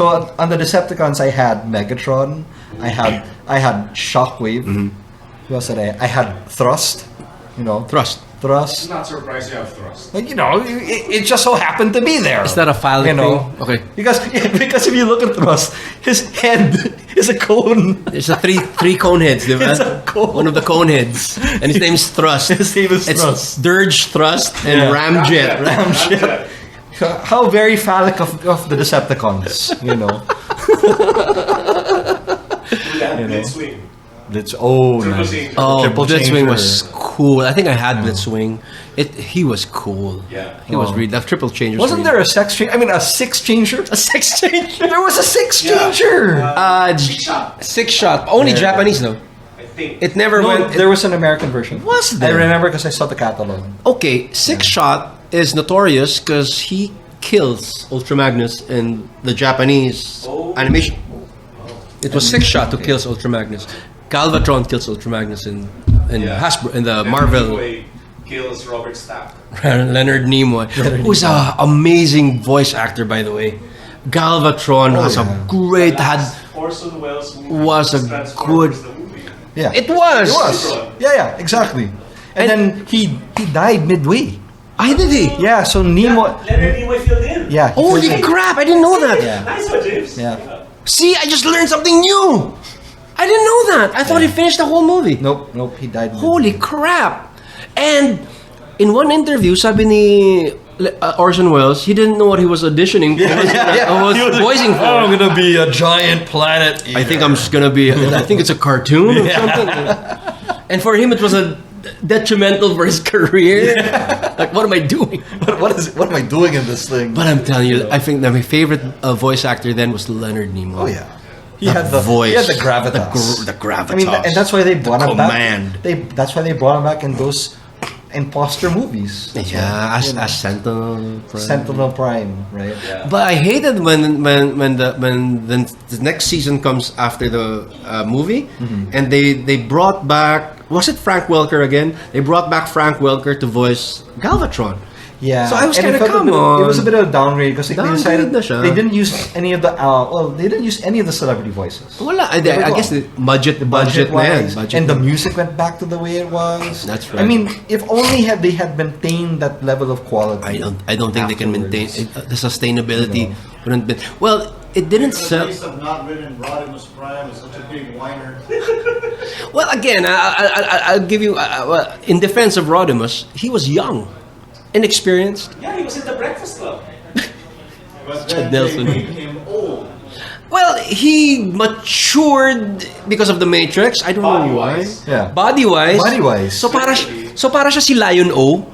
So on the Decepticons, I had Megatron. I had Shockwave. Who else did I had Thrust. You know, Thrust. Thrust. I'm not surprised you have Thrust. You know, it just so happened to be there. Is that a phallic you know? thing? Okay. Because if you look at Thrust, his head is a cone. There's a three cone heads, diba? It's a cone. One of the cone heads. And his name's Thrust. His name is It's Thrust. Dirge, Thrust, and Ramjet. Ramjet. How very phallic of the Decepticons, you know. Blitzwing. Nice. Oh, Triple Blitzwing changer. was cool. I think I had Blitzwing. He was cool. Yeah. He was really that triple changer. Wasn't there a six changer? a six changer? There was a six changer. Six shot. Only Japanese though. I think. It never No, went. there was an American version. Was I there? remember because I saw the catalog. Okay, six shot is notorious because he kills Ultra Magnus in the Japanese animation. It was six shot who kills Ultra Magnus. Galvatron kills Ultra Magnus in Hasbro in the Marvel. Anyway, kills Robert Stack. Leonard Nimoy, who's an amazing voice actor, by the way. Galvatron was a great Orson Welles movie was a Transformers, good. the movie. Yeah, It was. It was. Yeah, exactly. And then he died midway. I did he? Yeah, so Nemo. Leonard Nimoy filled in. Yeah. he Holy filled in. crap! I didn't know that. Yeah. Nice one, James. Yeah. See, I just learned something new. I didn't know that. I thought he finished the whole movie. Nope, he died. Holy crap! And in one interview, sabi ni Orson Welles, he didn't know what he was auditioning for. He was voicing for. I'm gonna be a giant planet. I think I'm just gonna be. I think it's a cartoon or something. And for him, it was a detrimental for his career. Like, what am I doing? What am I doing in this thing? But I'm telling you, I think that my favorite voice actor then was Leonard Nimoy. Oh yeah. He had the voice. He had the gravitas. The gravitas. I mean, and that's why they brought him command. back. That's why they brought him back in those imposter movies. Yeah, as Sentinel Prime. Sentinel Prime, right? Yeah. But I hated when the next season comes after the movie, and they brought back, was it Frank Welker again? They brought back Frank Welker to voice Galvatron. Yeah, So I was and kind it of, felt come on. It was a bit of a downgrade because they decided na siya. they didn't use any of the they didn't use any of the celebrity voices. Wala, I guess the budget na yan. Budget-wise, Budget and the na. music went back to the way it was. That's I right. mean, if only they had maintained that level of quality. I don't think they can maintain afterwards. the sustainability. Wouldn't be, well, it didn't sell. Of not written Rodimus Prime is such a big whiner. Well, again, I'll give you in defense of Rodimus, he was young, inexperienced. Yeah, he was in the Breakfast Club. But Chad then Nelson. they made him old. Well, he matured because of the Matrix. I don't know why. Body-wise. Yeah. Body-wise. Body-wise. So para siya si Lion O.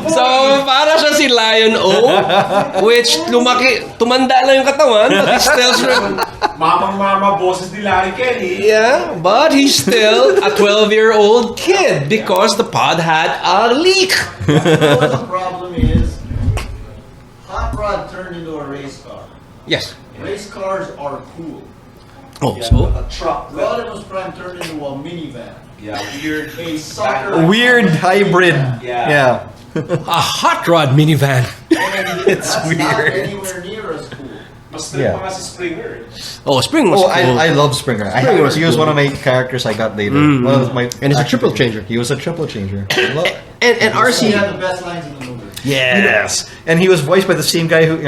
So para siya si Lion O, which tumanda lang yung katawan, but he still Mamang-mama boses ni Larry Kelly. yeah, but he's still a 12-year-old kid because the pod had a leak. You know what the problem is? Hot Rod turned into a race car. Yes. Race cars are cool. Oh, so A truck. Rodimus Prime turned into a minivan. Yeah, weird. A soccer. Weird hybrid. Yeah. a hot rod minivan. It's That's weird. not anywhere near as cool. Mas Yeah. pa nga si Springer. Oh, Spring was Oh, cool. I love Springer. Springer was He was cool. one of my characters I got later. One of my And he's a triple changer. He was a triple changer. I love- and He RC. had the best lines in the movie. Yes, and he was voiced by the same guy who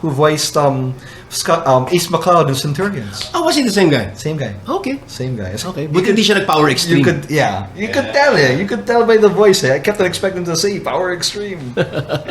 voiced Ace McCloud in Centurions. Oh, was he the same guy? Same guy. Okay. Same guy. Okay. But hindi siya nag-power extreme. You could tell it. You could tell by the voice. I kept on expecting to say Power Extreme, but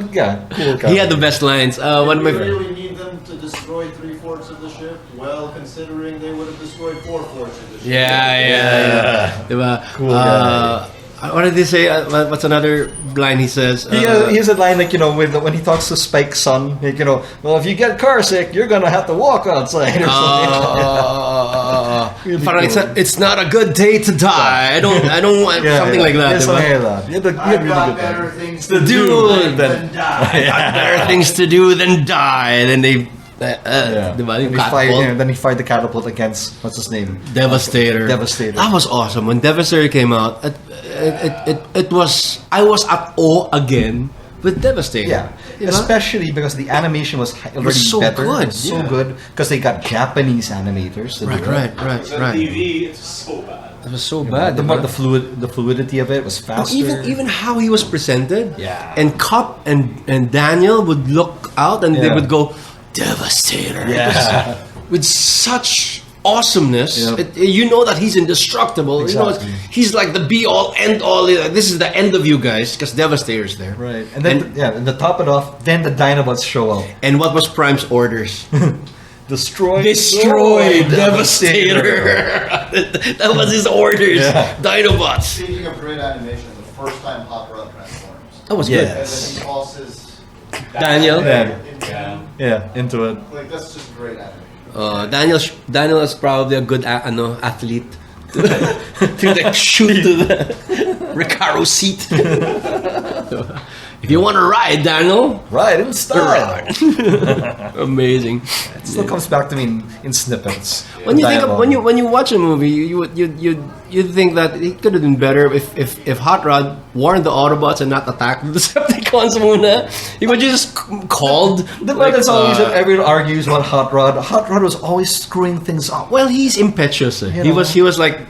yeah, cool guy. He had the best lines. One of my Did we really need them to destroy 3/4 of the ship? Well, considering they would have destroyed 4/4 of the ship. Yeah. Diba? Cool guy. What did they say? What's another line he says? He has a line like when he talks to Spike's son, like, well, if you get car sick, you're gonna have to walk outside or something. Really parang cool. it's not a good day to die. I don't want something like that. Yeah, diba? something like that. You had I've really got good better lines. things To to do do than than die. Got better things to do than die. And then Diba? Yung And he fired, catapult. then he fired the catapult against what's his name? Devastator. Devastator. That was awesome. When Devastator came out, it was, I was at awe again with Devastator. Yeah, Diba? especially because the animation was already so better. good, It was so yeah. good because they got Japanese animators. To do it. Because on TV, it's so bad. It was so bad. The, diba? the fluidity of it was faster. Even how he was presented. Yeah. And Cup and Daniel would look out and they Yeah. would go, Devastator. Yeah. With such awesomeness. Yep. You know that he's indestructible. Exactly. You know, he's like the be all, end all. This is the end of you guys because Devastator's there. Right, and then and to top it off, then the Dinobots show up. And what was Prime's orders? Destroy Devastator. That was his orders. Yeah. Dinobots. Speaking of great animation, the first time Hot Rod transforms. That was Yeah. good. And then he tosses Daniel. Yeah, into it. like that's just great animation. Daniel is probably a good athlete to like shoot to the Recaro seat. If you want to ride, Daniel, Right, in style. amazing. It still comes back to me in snippets. When you think of, Dialogue. when you watch a movie, you think that it could have been better if Hot Rod warned the Autobots and not attacked the Decepticons muna. He would just called. But that's always that everyone argues about Hot Rod. Hot Rod was always screwing things up. Well, he's impetuous. You He know. was like,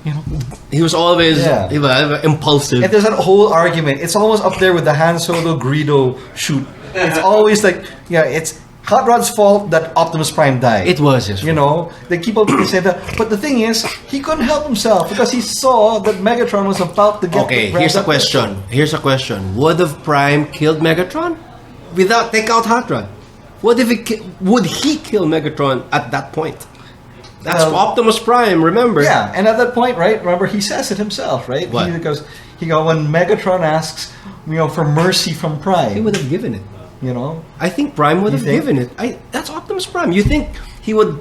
he was always Yeah. he was impulsive. And there's that whole argument. It's almost up there with the Han Solo Greedo shoot. It's always like, it's Hot Rod's fault that Optimus Prime died. It was his You know, they keep on saying that. But the thing is, he couldn't help himself because he saw that Megatron was about to get. Okay, grabbed here's a up. question. Here's a question. Would have Prime killed Megatron without take out Hot Rod? What if would he kill Megatron at that point? That's Well, Optimus Prime. Remember? Yeah, and at that point, right? Remember, he says it himself, right? What? He goes when Megatron asks, for mercy from Prime. He would have given it. I think Prime would You have think? given it. That's Optimus Prime. You think he would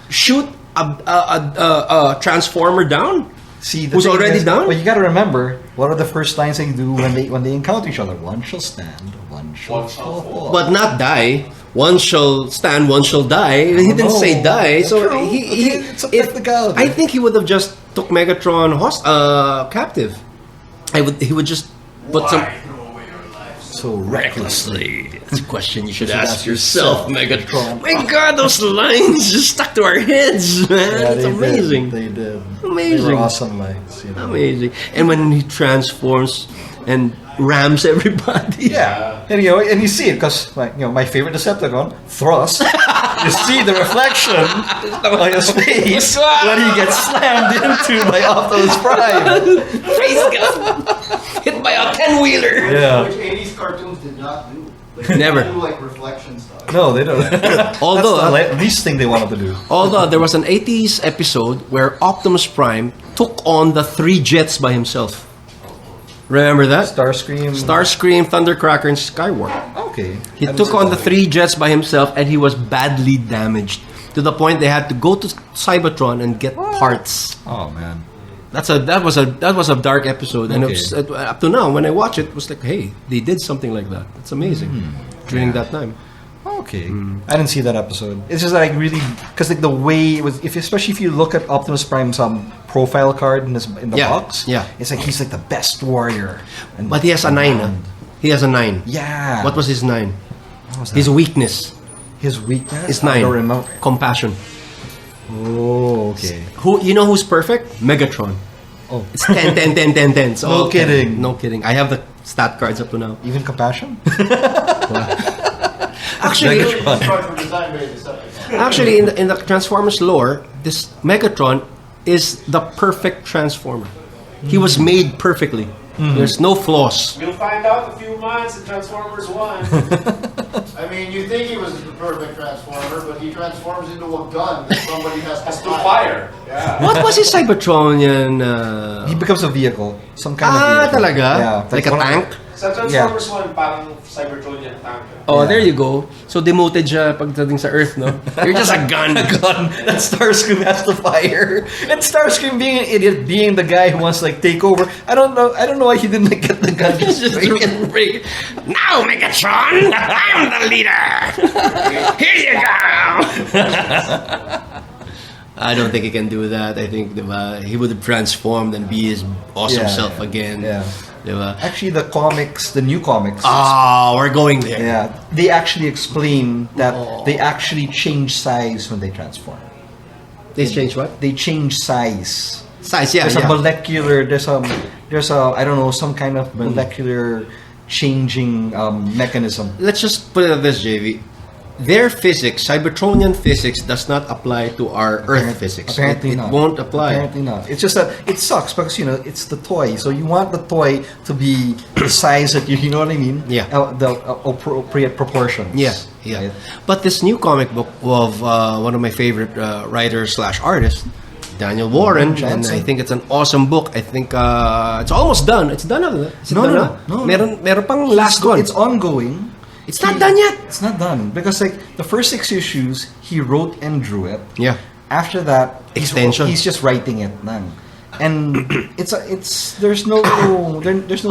shoot a transformer down? See, the Who's thing already is, down? Well, you got to remember what are the first lines they do when they encounter each other. One shall stand, one shall fall. But not die. One shall stand, one shall die. He didn't say die, so True. he It's a technicality. I think he would have just took Megatron captive. He would just put some. So Recklessly. It's a question you should should ask ask yourself, yourself, Megatron. My God, those lines just stuck to our heads, man. Yeah, it's they amazing. Did. They did. Amazing. They were awesome lines. Amazing. And when he transforms and rams everybody. Yeah, and you see it because my favorite Decepticon, Thrust. You see the reflection on his face when he gets slammed into by Optimus Prime. Face gets hit by a 10-wheeler. Yeah. Which 80s cartoons did not do. Like, Never. They do like reflection stuff. No, they don't. Although- That's the least thing they wanted to do. Although there was an 80s episode where Optimus Prime took on the 3 jets by himself. Remember that? Starscream. Starscream, Thundercracker, and Skywarp. Okay. He took on the 3 jets by himself and he was badly damaged to the point they had to go to Cybertron and get parts. Oh man. That was a dark episode, and Okay. it was, up to now when I watch it, was like, hey, they did something like that. It's amazing during that time. Okay. I didn't see that episode. It's just like really because the way it was, especially if you look at Optimus Prime's profile card in the Yeah, box, yeah. it's like he's like the best warrior. And But he has a 9. He has a 9. Yeah. What was his 9? What was that? His weakness His weakness? is I 9. don't remember. Compassion. Oh, okay. Who's perfect? Megatron. Oh, It's 10, 10, 10, 10, 10. So, No kidding. No kidding. I have the stat cards up to now. even compassion? Actually, These cards were designed by Decepticons. actually, in the Transformers lore, this Megatron is the perfect Transformer. He was made perfectly. There's no flaws. We'll find out in a few months in Transformers 1. I mean, you think he was the perfect transformer, but he transforms into a gun that somebody has Has to to fire. Yeah. What was his Cybertronian? He becomes a vehicle, some kind of vehicle. Talaga? Yeah, Like a one of- tank? Sa Transformers 1, parang Cybertron yung tank. Oh, there you go. So demoted siya pagdating sa Earth, no? You're just a gun. gun that Starscream has to fire, and Starscream being an idiot, being the guy who wants to like take over. I don't know why he didn't like, get the gun. Just break. Now, Megatron, I'm the leader. Here you go. I don't think he can do that. I think he would have transformed and be his awesome self again. Yeah. Diba? Actually, the new comics. We're going there. Yeah, they actually explain that they actually change size when they transform. They change what? They change size. Size, yeah. There's a molecular. There's a I don't know, some kind of molecular changing mechanism. Let's just put it like this, JV. Their physics, Cybertronian physics, does not apply to our Earth physics. Apparently it not. won't apply. Apparently not. It's just that it sucks because it's the toy. So you want the toy to be the size that you know what I mean? Yeah. The appropriate proportions. Yeah. Right? But this new comic book of one of my favorite writers/artists, Daniel Warren, and Johnson. I think it's an awesome book. I think it's almost done. It's done already. No. Meron pang last one. It's ongoing. It's not done yet. It's not done because like the first 6 issues he wrote and drew it. Yeah. After that, Extension. He's just writing it now, and there's no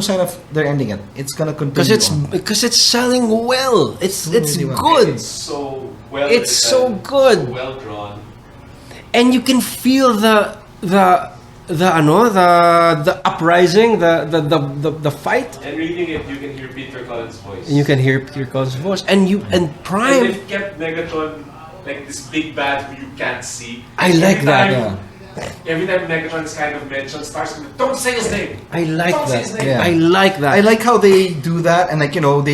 sign of they're ending it. It's gonna continue Because it's selling well. It's really well. good. It's so well It's so written, good. so well drawn. And you can feel the uprising, the fight. And reading it, you can hear Peter Cullen's voice. And you can hear Peter Cullen's voice, and And Prime. they've kept Megatron like this big bad who you can't see. I like that. Every time Megatron is kind of mentioned, Starscream, don't say his name. I like Don't say that. his name. Yeah. I like that. I like how they do that, and they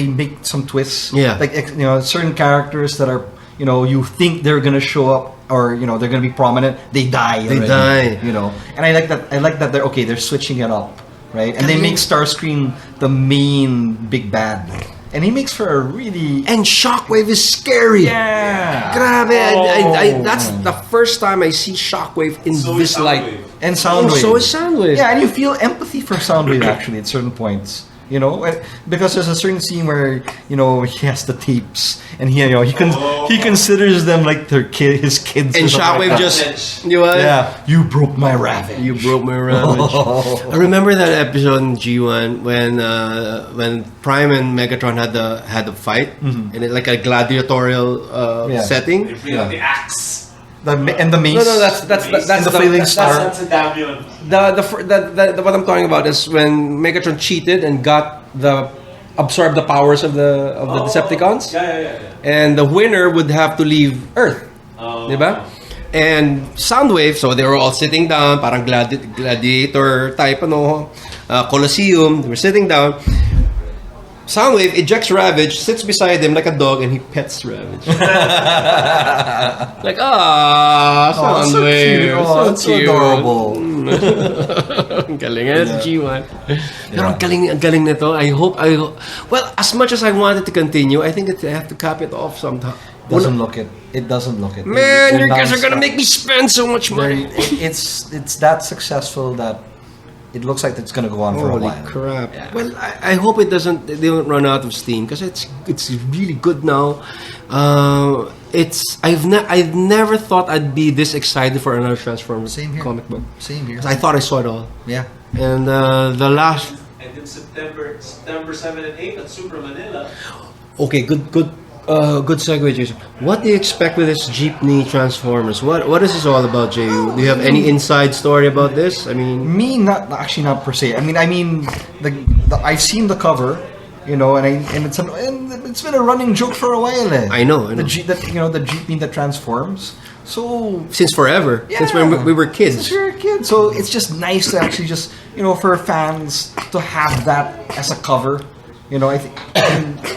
make some twists. Yeah. Like certain characters that are you think they're gonna show up or they're gonna be prominent. They die. They already, die. And I like that. I like that they're switching it up, right? And they make Starscream the main big bad, and he makes for a really And Shockwave is scary. yeah. Grabe. That's Oh. the first time I see Shockwave in So this is light. Soundwave. And Soundwave. So is Soundwave. Yeah, and you feel empathy for Soundwave actually at certain points. Because there's a certain scene where he has the tapes and he considers them like his kids. And or something Shockwave like that. just you broke my Ravage. You broke my ravage. I remember that episode in G1 when Prime and Megatron had the fight in like a gladiatorial setting. They bring out the axe. And the mace. No, that's the Flaming Star. That's a Davion. What I'm talking about is when Megatron cheated and absorbed the powers of the Decepticons. Yeah. And the winner would have to leave Earth. Diba? And Soundwave, so they were all sitting down, parang gladiator type, Colosseum. They were sitting down. Soundwave ejects Ravage, sits beside him like a dog, and he pets Ravage. Like, Soundwave. That's so adorable. Ang galing. That's G1. Pero ang galing nito. I hope. Well, as much as I wanted to continue, I think I have to cap it off sometime. Doesn't look it. It doesn't look it. Man, you guys are non-stop. gonna make me spend so much money. It's that successful that it looks like it's gonna go on for a Holy while. crap! Yeah. Well, I hope they don't run out of steam because it's really good now. I've never thought I'd be this excited for another Transformers Same here. comic book. Same here. 'Cause I thought I saw it all, Yeah. and the last. And in September 7 and 8 at Super Manila. Okay, good segue, Jason. What do you expect with this Jeepney Transformers? What is this all about, JU? Do you have any inside story about this? I mean, Me, not per se. I mean, the I've seen the cover, and it's been a running joke for a while. I know. The Jeepney that transforms. So Since forever, since when we were kids. Since we were a kid. So it's just nice to actually just for fans to have that as a cover. I think,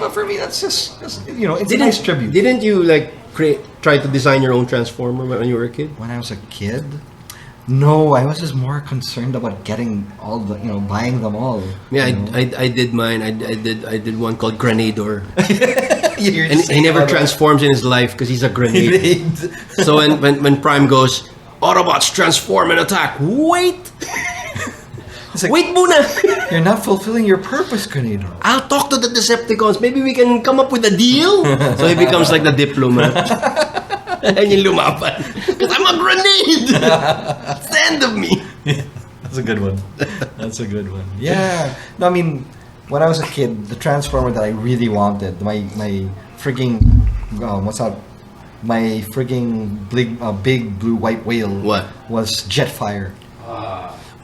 but for me, that's just it's a nice tribute. Didn't you try to design your own Transformer when you were a kid? When I was a kid, no, I was just more concerned about getting all the, buying them all. Yeah, I did mine. I did one called Grenador, You're and just he never saying all transforms in his life because he's a grenade. that. So when Prime goes, Autobots transform and attack. Wait, It's like, Wait muna! you're not fulfilling your purpose, Grenado. I'll talk to the Decepticons. Maybe we can come up with a deal. So he becomes like the diplomat. And yung lumaban. Because I'm a grenade! Stand of me! That's a good one. That's a good one. Yeah. No, I mean, when I was a kid, the Transformer that I really wanted, my frigging, what's that? My frigging big blue white whale. What? Was Jetfire.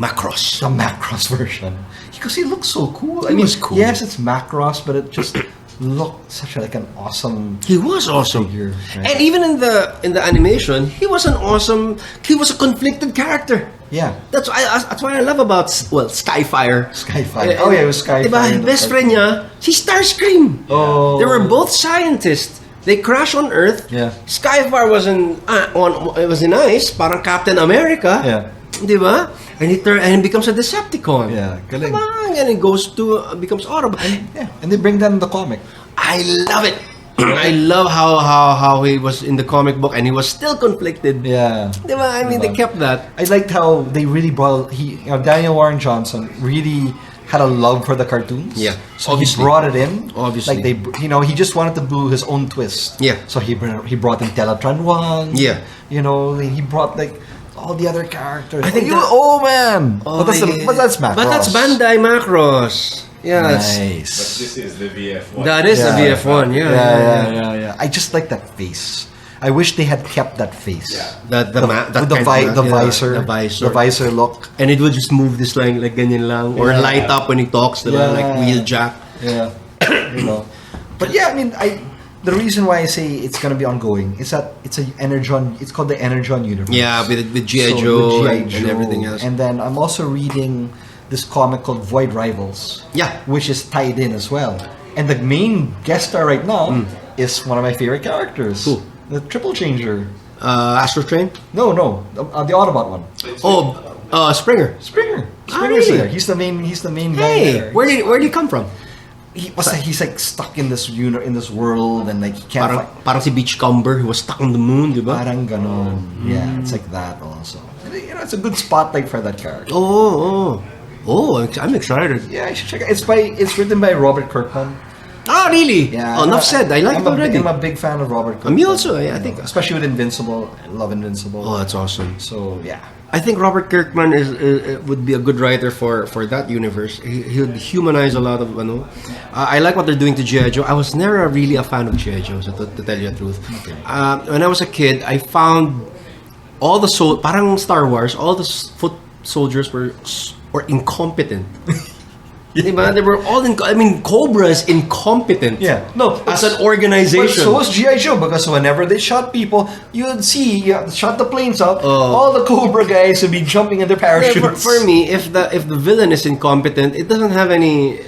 Macross. The Macross version. Because he looks so cool. He was cool. Yes, it's Macross, but it just looked such like an awesome. He was awesome. Figure, right? And even in the animation, he was an awesome. He was a conflicted character. Yeah. That's why I love about Skyfire. Skyfire. Oh yeah, it was Skyfire. Diba, best friend niya, si Starscream. Oh. They were both scientists. They crash on Earth. Yeah. Skyfire was it was in ice, parang Captain America. Yeah. Diba? And he becomes a Decepticon. Yeah, galing. Diba? And it goes to becomes Autobot. Yeah, and they bring that in the comic. I love it. I love how he was in the comic book and he was still conflicted. Yeah. Diba? I mean, they kept that. I liked how they really brought Daniel Warren Johnson really had a love for the cartoons. Yeah, So obviously. he brought it in. Obviously. Like he just wanted to do his own twist. Yeah. So he brought in Teletran 1. Yeah. He brought like all the other characters. I think man. Oh, but that's Macross. But that's Bandai Macross. Yes. But Nice. this is the VF1. That is the VF1, Yeah. I just like that face. I wish they had kept that face. Yeah. With the visor. The visor. The visor look. And it would just move this like ganyan lang. Or Yeah. light up when he talks, diba? Yeah. Like Wheeljack. Yeah. But yeah, I mean, the reason why I say it's gonna be ongoing is that it's a Energon. It's called the Energon universe. Yeah, with G.I. So, Joe, with G.I. and everything else. And then I'm also reading this comic called Void Rivals. Yeah. Which is tied in as well. And the main guest star right now is one of my favorite characters. Who? The Triple Changer. Astro Train? No, the Autobot one. Springer. Springer. Ah, Springer's really? there. He's the main guy Hey, there. where did he come from? He's like stuck in this in this world and like he can't find. Parang si Beachcomber, he was stuck on the moon, diba? Parang ganon. Yeah, it's like that also. It's a good spotlight for that character. Oh, I'm excited. Yeah, you should check it. It's written by Robert Kirkman. Oh, really? Yeah. Oh, enough said. I like it already. I'm a big fan of Robert Kirkman. Me also. I think. Especially with Invincible. I love Invincible. Oh, that's awesome. So, yeah. I think Robert Kirkman would be a good writer for that universe. He would humanize a lot of I like what they're doing to G.I. Joe. I was never really a fan of G.I. Joe, so to tell you the truth. Okay. When I was a kid, I found all the parang Star Wars, all the foot soldiers were incompetent. Diba? They were all Cobra is incompetent. Yeah. No. As an organization. But so was G.I. Joe because whenever they shot people, you'd see, shot the planes up, all the Cobra guys would be jumping in their parachutes. For me, if the villain is incompetent, it doesn't have any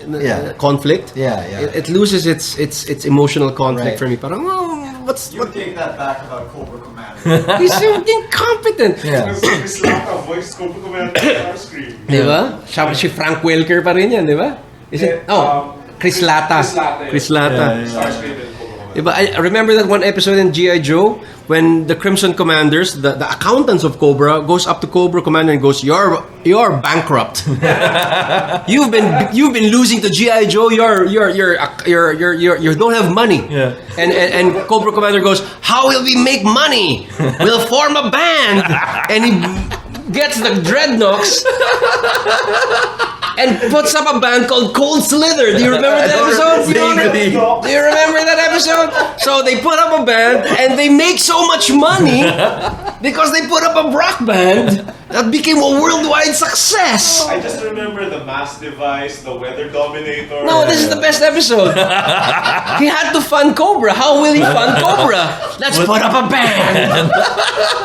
conflict. Yeah. It loses its emotional conflict Right. for me. Parang, You take that back about Cobra Commander. he's incompetent. Yeah. Chris Lata voiced Cobra Commander Starscream. Diba? Siya si Frank Welker pa rin yan, diba? Is it? Chris Lata. Chris Lata. Yeah. Starscream and Cobra Commander. Diba? I remember that one episode in G.I. Joe when the Crimson Commanders, the accountants of Cobra, goes up to Cobra Commander and goes, "You're bankrupt. You've been losing to G.I. Joe. You don't have money." Yeah. And Cobra Commander goes, "How will we make money? We'll form a band." And he gets the Dreadnoks and puts up a band called Cold Slither. Do you remember that episode? Vaguely. Do you remember that episode? So they put up a band and they make so much money because they put up a rock band that became a worldwide success. I just remember the mass device, the weather dominator. No, this is the best episode. He had to fund Cobra. How will he fund Cobra? Let's put up a band.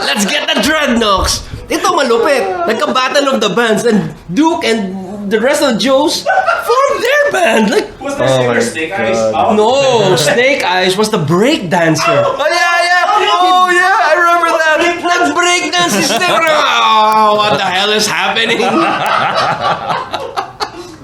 Let's get the Dreadnoks. Ito malupit. Nagka-battle of the bands and Duke and the rest of the Joes formed their band. Like, Was there singer Snake Eyes? Oh. no, Snake Eyes was the break dancer. Oh, yeah. Oh, yeah. I remember that. Nag-break dance si Snake. Oh, what the hell is happening?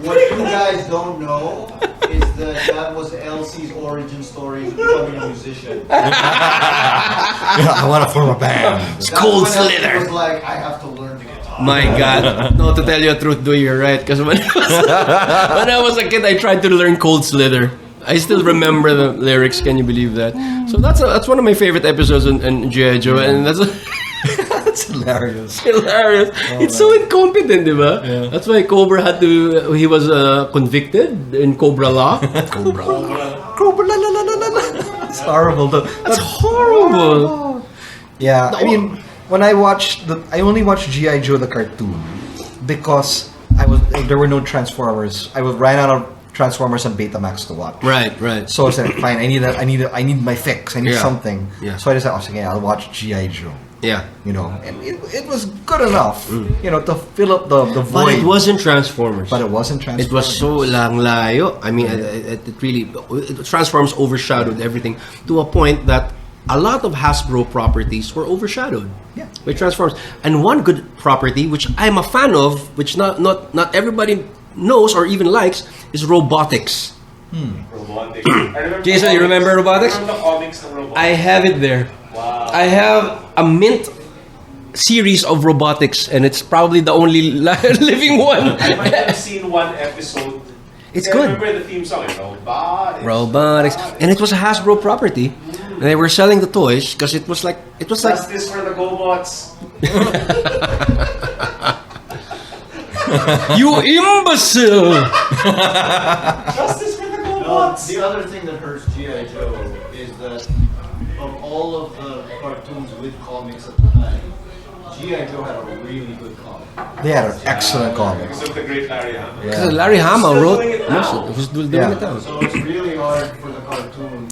What you guys don't know is that was Elsie's origin story of becoming a musician. I want to form a band. That's Cold when Elsie Slither. was like, I have to learn the guitar. My God. No, to tell you the truth, you're right. Because when I was a kid, I tried to learn Cold Slither. I still remember the lyrics. Can you believe that? So that's one of my favorite episodes in G.I. Joe, and that's That's hilarious. hilarious. It's so incompetent, diba? Yeah. That's why Cobra he was convicted in Cobra Law. Cobra, la, la, la, la, la, la. It's horrible though. That's horrible. Yeah, I mean, when I only watched GI Joe the cartoon because there were no Transformers. I ran out of Transformers and Betamax to watch. Right. So I said, fine, I need my fix. I need Yeah. something. Yeah. So I decided, okay, I'll watch GI Joe. Yeah. You know, and it was good enough, you know, to fill up the But void. it wasn't Transformers. But it wasn't Transformers. It was so lang layo. I mean, it really Transformers overshadowed everything to a point that a lot of Hasbro properties were overshadowed. Yeah. By Transformers. And one good property, which I'm a fan of, which not everybody knows or even likes, is robotics. Robotics. I remember Jason, you remember robotics? I remember the comics of robotics. I have it there. Wow. I have a mint series of robotics, and it's probably the only living one. I might have seen one episode. It's I good. remember the theme song, Robotics. Robotics, and it was a Hasbro property, and they were selling the toys because it was like Justice for the GoBots. you imbecile. Justice for the No, GoBots. the other thing that hurts G.I. Joe is that of all of the cartoons with comics at the time, G.I. Joe had a really good comic. They had an excellent comic. Because of the great Larry Hama. Yeah. Larry Hama Still wrote doing it most now. of it. He was doing Yeah. it now. So it's really hard for the cartoon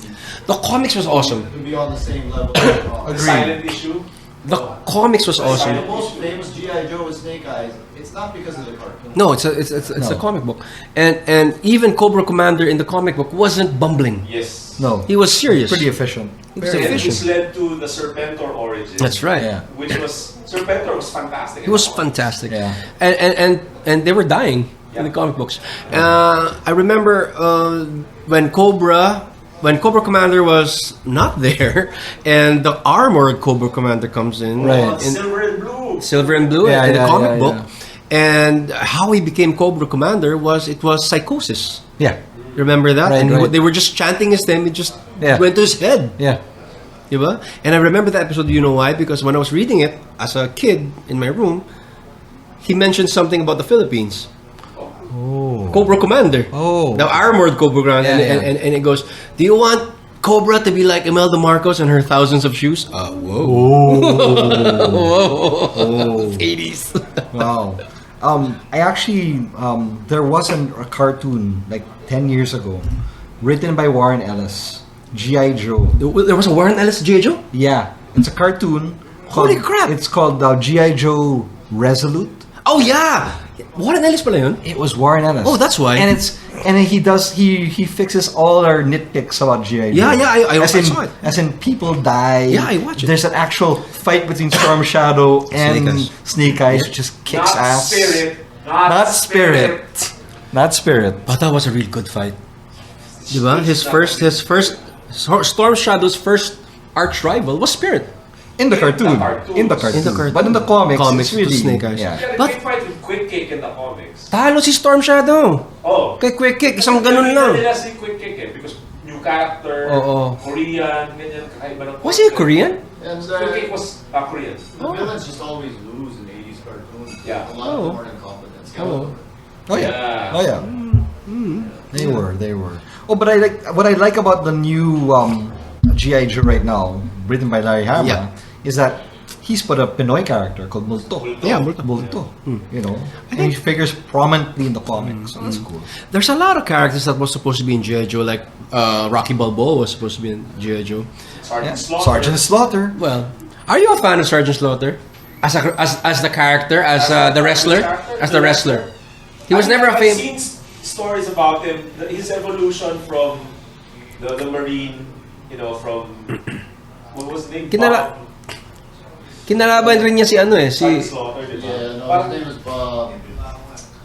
The comics was awesome. to be on the same level as the comics. The silent issue. The comics was The awesome. most famous G.I. Joe with Snake Eyes, it's not because of the cartoon. No, it's a comic book, and even Cobra Commander in the comic book wasn't bumbling. Yes. No, He was serious. pretty efficient. He was And efficient. this led to the Serpentor origin. That's right. Yeah. Which was Serpentor was fantastic. He was fantastic. Yeah. And they were dying in the comic books. I remember when Cobra Commander was not there, and the armored Cobra Commander comes in, Right. Silver and blue. in the Yeah, comic yeah, book, yeah. and how he became Cobra Commander was psychosis. Yeah, Remember that? Right, and right. they were just chanting his name. It just Yeah. went to his head. yeah. Diba? And I remember the episode. You know why? Because when I was reading it as a kid in my room, he mentioned something about the Philippines. Oh. Cobra Commander. Oh. The armored Cobra Commander. Yeah, yeah. And it goes, do you want Cobra to be like Imelda Marcos and her thousands of shoes? Whoa. 80s. Wow. I actually there wasn't a cartoon like 10 years ago, written by Warren Ellis, G.I. Joe. There was a Warren Ellis G.I. Joe? Yeah, it's a cartoon. Holy crap! It's called G.I. Joe Resolute. Oh yeah! Warren Ellis pala yun? It was Warren Ellis. Oh, that's why. And he fixes all our nitpicks about G.I. Joe. Yeah, yeah, I as in, saw it. As in, people die. Yeah, I watch it. There's an actual fight between Storm Shadow and Eyes. Snake Eyes, which just kicks Not ass. spirit. Not spirit. Not spirit. But that was a really good fight. Diba? His first Storm Shadow's first arch rival was Spirit. In the cartoon. cartoons. In the cartoon. In the cartoon. But in the comics, Comics, it's really... it was Snake Eyes. Yeah. He had a But- quick fight with Quick Kick in the comics. Talo si Storm Shadow. Oh. Kay Quick Kick, isang ganun lang. Nila si Quick Kick eh, because new character, Oo. Korean, ganyan, kakaiba ng Was he Korean? And Quick Kick was Korean. the villains just always lose in 80s cartoons. Yeah. A lot of them weren't incompetent. Oh yeah. Yeah. Oh yeah. They were. Oh, but what I like about the new G.I. Joe right now, written by Larry Hama, Yeah. is that he's put a Pinoy character called Multo. Yeah, Multo. Multo. You know, and he figures prominently in the comics. So that's cool. There's a lot of characters that was supposed to be in G.I. Joe, like Rocky Balboa was supposed to be in G.I. Joe. Sergeant Yeah. Slaughter. Sergeant Slaughter. Well, are you a fan of Sergeant Slaughter? As the character, as the wrestler? As the wrestler. He was never a I've fan. seen stories about him, his evolution from the Marine, you know, from what was the name? Kinala- Kinalaban rin niya si ano eh, Sergeant si... Slaughter, di ba? Yeah, no, Parang- his name is Bob.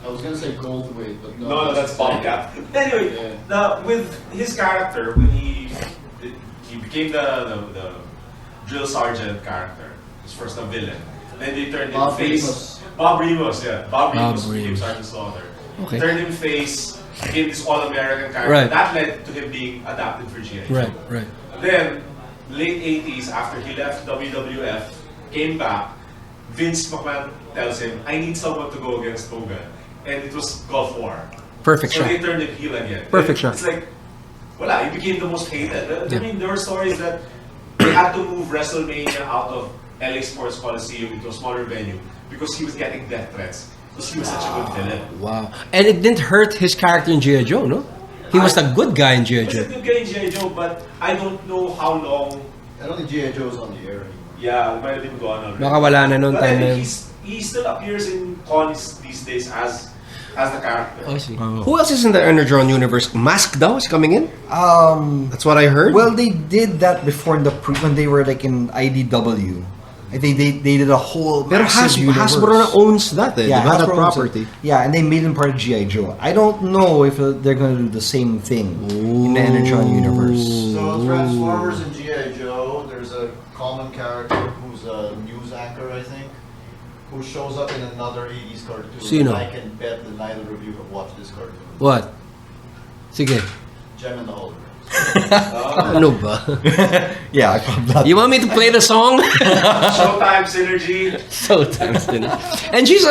I was gonna say Goldthwait, but no. No, that's Bobcat. Anyway, with his character, when he became the drill sergeant character, his first a villain. Then they turned him Bob face. Remus. Bob Remus, yeah. Bob Remus Bob became Remus. Sergeant Slaughter. Okay. Turned him face, became this all-American character. Right. That led to him being adapted for G.I. Joe. Right, right. Then, late 80s, after he left WWF, came back, Vince McMahon tells him, I need someone to go against Hogan. And it was Gulf War. Perfect So shot. they turned him heel again. Perfect And shot. It's like, voila, he became the most hated. I Yeah. mean, there were stories that they had to move WrestleMania out of LA Sports Coliseum into a smaller venue because he was getting death threats. Because he was such a good villain. Wow. And it didn't hurt his character in G.I. Joe, no? He was the good guy in G.I. He was a Joe. good guy in G.I. Joe, but I don't know how long. I don't think G.I. Joe is on the air anymore. Yeah, it might have been gone already. Baka wala na noon But I time na think yun. he still appears in cons these days as the character. I see. Who else is in the Energon universe? Mask daw is coming in? That's what I heard. Well, they did that before in when they were like in IDW. I think they did a whole Pero massive universe. Hasbro na owns that eh. Yeah, Diba? That Hasbro owns it. property. Yeah, and they made him part of G.I. Joe. I don't know if they're going to do the same thing in the Energon universe. So Transformers and G.I. Joe, there's a common character who's a news anchor, I think, who shows up in another 80s cartoon. Sino? I can bet that neither of you have watched this cartoon. What? Sige. Gem and the Holograms. Ano ba? Yeah, I probably not. You want me to play the song? Showtime synergy. So times din. And she's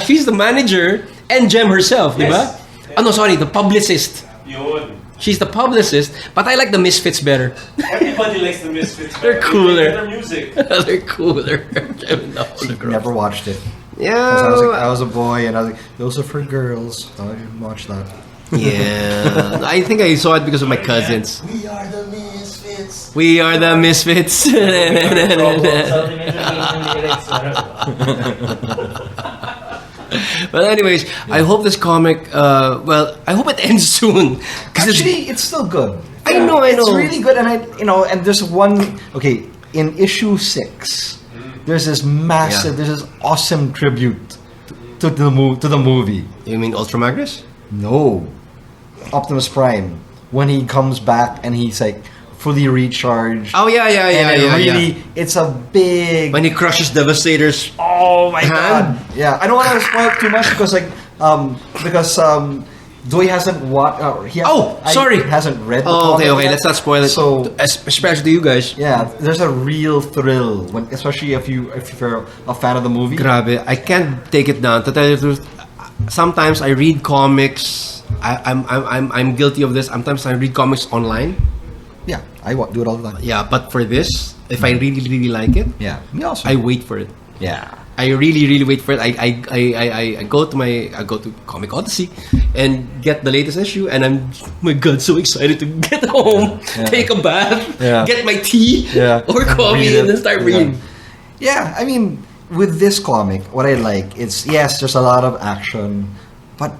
she's the manager and Jem herself, di ba? Yes. Ano, sorry, the publicist. Yun. She's the publicist, but I like the Misfits better. Everybody likes the Misfits. They're They cooler. play better music. They're cooler. Jem and the Holograms. Never watched it. 'Cause Yeah. I was a boy and I was like, those are for girls. So I didn't watch that. Yeah. I think I saw it because of my cousins. We are the Misfits. We are the Misfits. But anyways, I hope this comic, I hope it ends soon. 'Cause Actually, it's still good. I know. It's really good, and and there's one. Okay, in issue 6, there's this massive, there's this awesome tribute to the movie. You mean Ultra Magnus? No, Optimus Prime when he comes back and he's like fully recharged. Oh yeah. And it's a big. When he crushes Devastator's. Oh my hand? god! Yeah, I don't want to spoil it too much because Doi hasn't watched. Sorry. Hasn't read. The Oh, okay. comic yet. Let's not spoil it. So especially to you guys. yeah, there's a real thrill when, especially if you're a fan of the movie. Grabe, I can't take it down. To tell you the truth, sometimes I read comics. I'm guilty of this. Sometimes I read comics online. Yeah, I do it all the time. Yeah, but for this, if I really like it, Yeah, me also. I wait for it. yeah. I really wait for it. I go to Comic Odyssey and get the latest issue, and I'm my god so excited to get home, take a bath, Yeah. get my tea or coffee, Read and then it. start reading. Yeah, I mean, with this comic, what I like is yes, there's a lot of action, but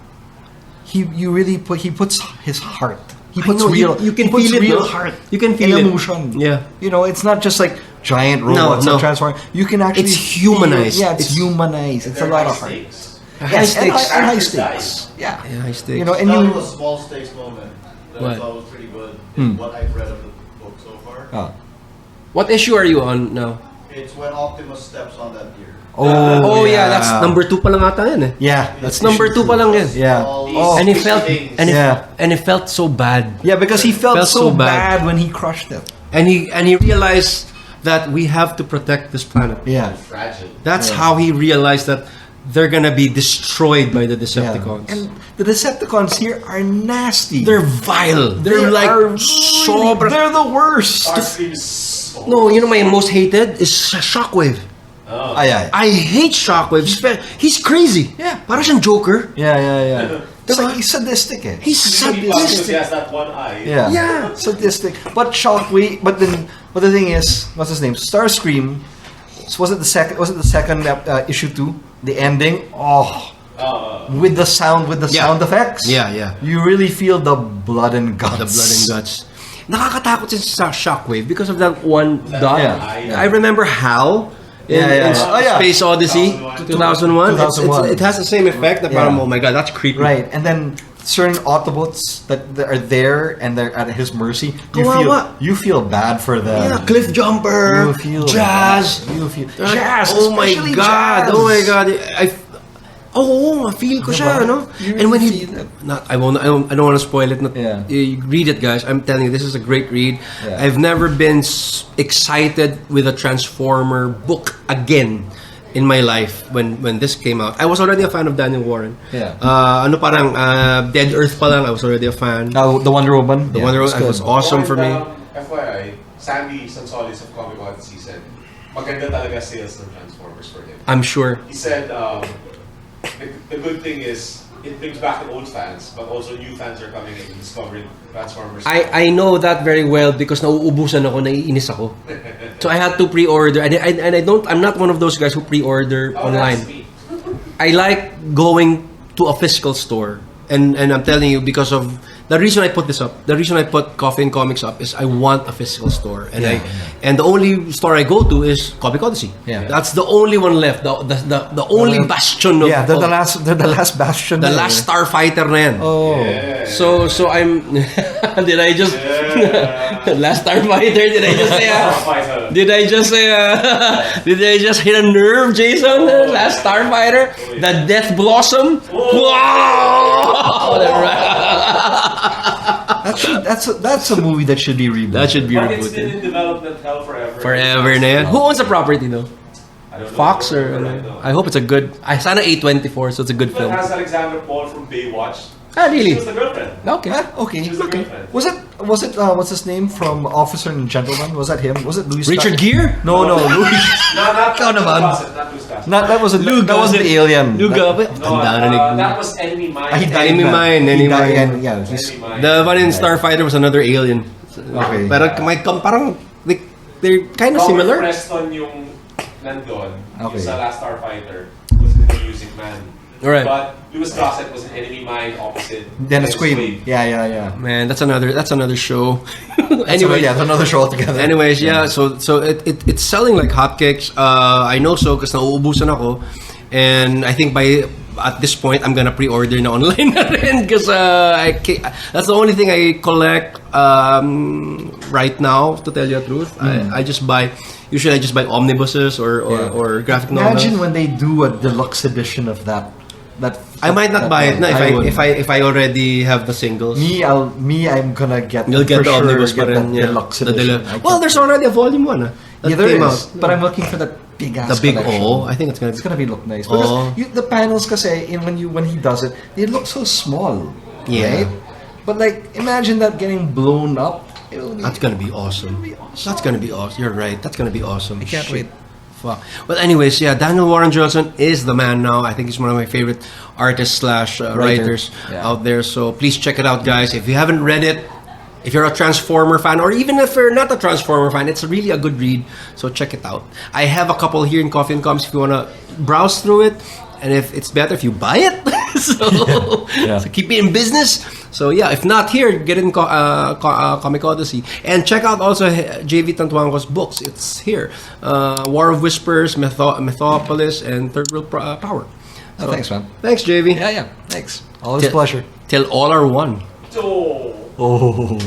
he puts his heart. He I puts know, real. you can he puts feel it, real no? heart. You can feel and it. emotion. Yeah. It's not just like giant robots no. that transform. You can actually It's humanized. feel- it's It's- humanized. It's a They're lot high of heart. stakes. High Yes, stakes. and high Actors stakes. Yeah. Yeah, high stakes. And That you. was a small stakes moment that What? I thought was pretty good. Is what I've read of the book so far. Oh. What issue are you on now? It's when Optimus steps on that deer. Oh yeah, that's number 2 pa lang ata yan eh. Yeah, That's number 2 pa lang yan. Yeah. All And he these felt things. and it felt so bad. Yeah, because he felt, Felt so so bad. bad when he crushed them. And he realized that we have to protect this planet. Yeah. Fragile. That's how he realized that they're gonna be destroyed by the Decepticons. And the Decepticons here are nasty. They're vile. They're They like are sobra. They're the worst. Starscream is so No, you know my most hated is Shockwave. Ay. I hate Shockwave. He's crazy. Yeah. Parang siyang Joker. Yeah. It's like he's sadistic eh. He's He sadistic. has that one eye. Yeah. Yeah. Sadistic. But Shockwave, but the thing is, what's his name? Starscream. So was it the second issue 2? The ending? Oh. With the sound sound effects. Yeah. You really feel the blood and guts. The blood and guts. Nakakatakot sin sa Shockwave because of that one dot. Yeah. I remember Hal in Space Odyssey 2001. 2001. It has the same effect. That Yeah. oh my god, that's creepy. Right, and then certain Autobots that are there and they're at his mercy, Kawawa. you feel bad for them. Yeah, Cliff Jumper, You feel Jazz. bad. You feel Jazz, Jazz. oh my especially God, Jazz. oh my God. Feel ko siya, Diba? no? You And when really he, feel it. I don't want to spoil it. Yeah. You read it, guys. I'm telling you, this is a great read. Yeah. I've never been excited with a Transformer book again in my life when this came out. I was already a fan of Daniel Warren. Yeah. Dead Earth pa lang, I was already a fan. The Wonder Woman. The Wonder Woman was awesome for me. FYI, Sandy Sansolis of Comic Odyssey said, maganda talaga sales ng Transformers for him. I'm sure. He said, the good thing is, it brings back the old fans, but also new fans are coming in and discovering Transformers. I know that very well because nauubusan ako, naiinis ako. So I had to pre-order, and I'm not one of those guys who pre-order online. That's me. I like going to a physical store, and I'm telling you, because of the reason I put this up, the reason I put Coffee and Comics up is I want a physical store, and and the only store I go to is Comic Odyssey. Yeah. That's the only one left, the only bastion of They're the last bastion. the last Starfighter na yan. Oh. Yeah. So I'm did I just last Starfighter? Did I just say did I just say did I just hit a nerve, Jason? Last Starfighter, the Death Blossom. Wow! That's a movie that should be rebooted. That should be But it's been rebooted. in development hell forever. Forever na yan. Who owns the property though? I don't know. Fox or I don't know. I hope it's a good. Sana A24, so it's a good But film. has Alexander Paul from Baywatch. Ah, really? She was the girlfriend. Okay. Okay. She was the girlfriend. Was it what's his name from Officer and Gentleman? Was that him? Was it Louis? Richard Gere? No, Louis. Not Ikaw naman. Gossett, not Louis Gossett. That was the alien. Luga. No, that was Enemy Mine. He died. Enemy Mine, He Enemy died, Mine. and yeah, he's Enemy Mine. The one in Starfighter was another alien. Okay. Pero parang they're kind of Robert similar. Preston yung nandun, Okay. yung sa Last Starfighter, was in the Music Man. Right. But Louis Gossett was in Enemy Mine opposite Dennis Quaid. Yeah. Man, that's another show. Anyway, that's another show altogether. Anyways, yeah. So it's selling like hotcakes. I know so because nauubusan ako, and I think at this point I'm gonna pre-order na online na rin because that's the only thing I collect right now. To tell you the truth, I just buy. Usually, I just buy omnibuses or graphic novels. Imagine when they do a deluxe edition of that. I might not buy it na would. if I already have the singles. I'm gonna get. You'll get for the sure omnibus get pa rin, that yeah. deluxe The edition. Well, there's already a volume 1 that there came is, out. but I'm looking for that big ass. The big collection. O, I think it's gonna be look nice because Oh. the panels, kasi when he does it, they look so small. Yeah. Right? But like, imagine that getting blown up. That's gonna be awesome. That's gonna be awesome. You're right. That's gonna be awesome. I can't Shit. wait. Fuck. Well, anyways, yeah, Daniel Warren Johnson is the man now. I think he's one of my favorite artists / writers Yeah. out there. So please check it out, guys. If you haven't read it, if you're a Transformer fan, or even if you're not a Transformer fan, it's really a good read. So check it out. I have a couple here in Coffee and Coms if you wanna browse through it. And if it's better if you buy it, so keep it in business. So yeah, if not here, get it in Comic Odyssey and check out also JV Tanjuatco's books. It's here, War of Whispers, Mythopolis, and Third World Power. So, Thanks, man. Thanks, JV. Yeah. Thanks. Always a pleasure. Till all are one. So, Oh.